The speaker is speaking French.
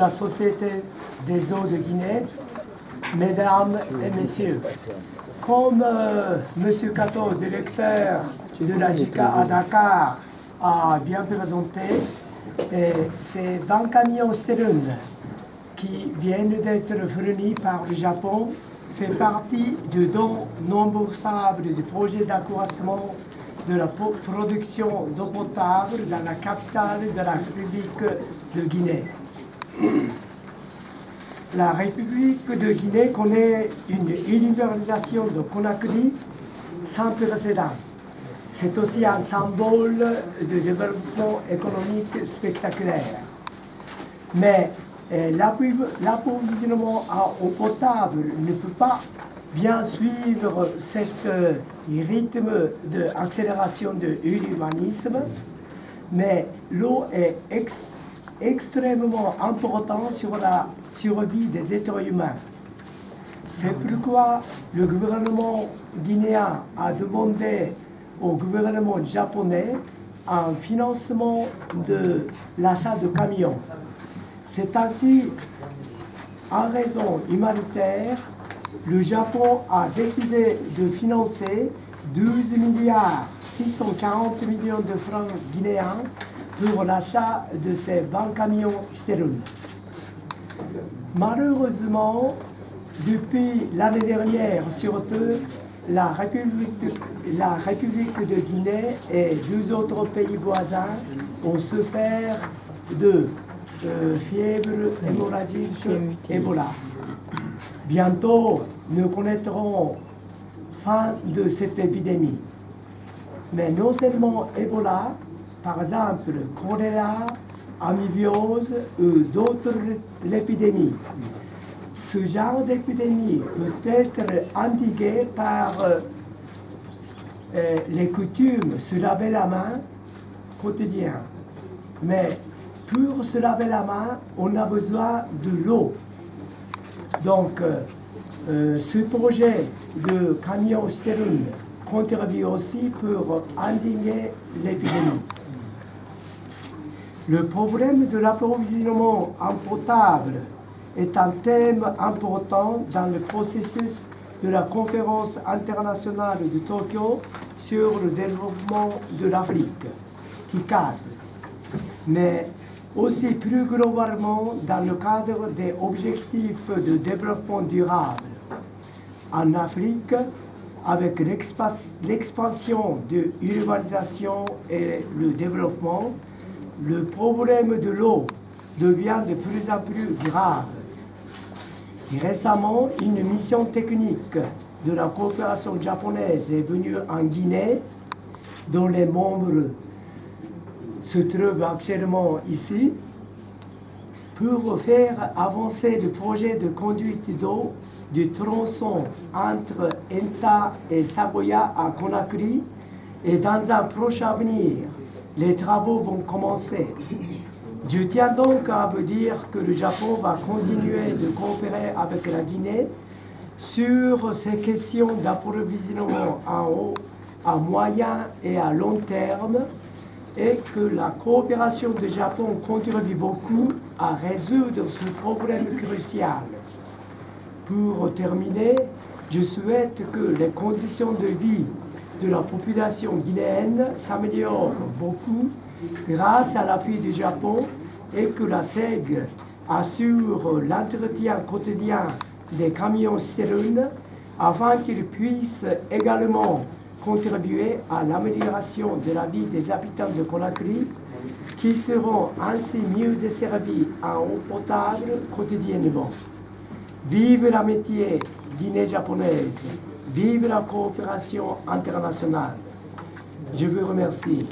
La Société des eaux de Guinée, mesdames et messieurs, comme M. Kato, directeur de la JICA à Dakar, a bien présenté, ces 20 camions Stellun qui viennent d'être fournis par le Japon fait partie du don non boursible du projet d'accroissement de la production d'eau potable dans la capitale de la République de Guinée. La République de Guinée connaît une libéralisation de Conakry sans précédent. C'est aussi un symbole de développement économique spectaculaire. Mais l'approvisionnement en eau potable ne peut pas bien suivre cet rythme d'accélération de l'urbanisme, mais l'eau est extrêmement importante sur la survie des êtres humains. C'est pourquoi le gouvernement guinéen a demandé au gouvernement japonais un financement de l'achat de camions. C'est ainsi, en raison humanitaire, le Japon a décidé de financer 12 milliards 640 millions de francs guinéens pour l'achat de ces 20 camions Stellun. Malheureusement, depuis l'année dernière, surtout, la République de Guinée et deux autres pays voisins ont souffert de fièvre hémorragique Ebola. Bientôt, nous connaîtrons fin de cette épidémie. Mais non seulement Ebola, par exemple choléra, amibiose ou d'autres épidémies. Ce genre d'épidémie peut être endigué par les coutumes se laver la main quotidien. Mais pour se laver la main, on a besoin de l'eau. Donc, ce projet de camion Stellun contribue aussi pour endiguer l'épidémie. Le problème de l'approvisionnement en potable est un thème important dans le processus de la conférence internationale de Tokyo sur le développement de l'Afrique, TICAD, mais aussi plus globalement dans le cadre des objectifs de développement durable. En Afrique, avec l'expansion de l'urbanisation et le développement, le problème de l'eau devient de plus en plus grave. Et récemment, une mission technique de la coopération japonaise est venue en Guinée, dont les membres se trouvent actuellement ici, pour faire avancer le projet de conduite d'eau du tronçon entre Enta et Sagoya à Conakry, et dans un proche avenir, les travaux vont commencer. Je tiens donc à vous dire que le Japon va continuer de coopérer avec la Guinée sur ces questions d'approvisionnement en eau à moyen et à long terme, et que la coopération du Japon contribue beaucoup à résoudre ce problème crucial. Pour terminer, je souhaite que les conditions de vie de la population guinéenne s'améliore beaucoup grâce à l'appui du Japon, et que la SEG assure l'entretien quotidien des camions Stellun afin qu'ils puissent également contribuer à l'amélioration de la vie des habitants de Conakry, qui seront ainsi mieux desservis en eau potable quotidiennement. Vive l'amitié Guinée-japonaise! Vive la coopération internationale! Je vous remercie.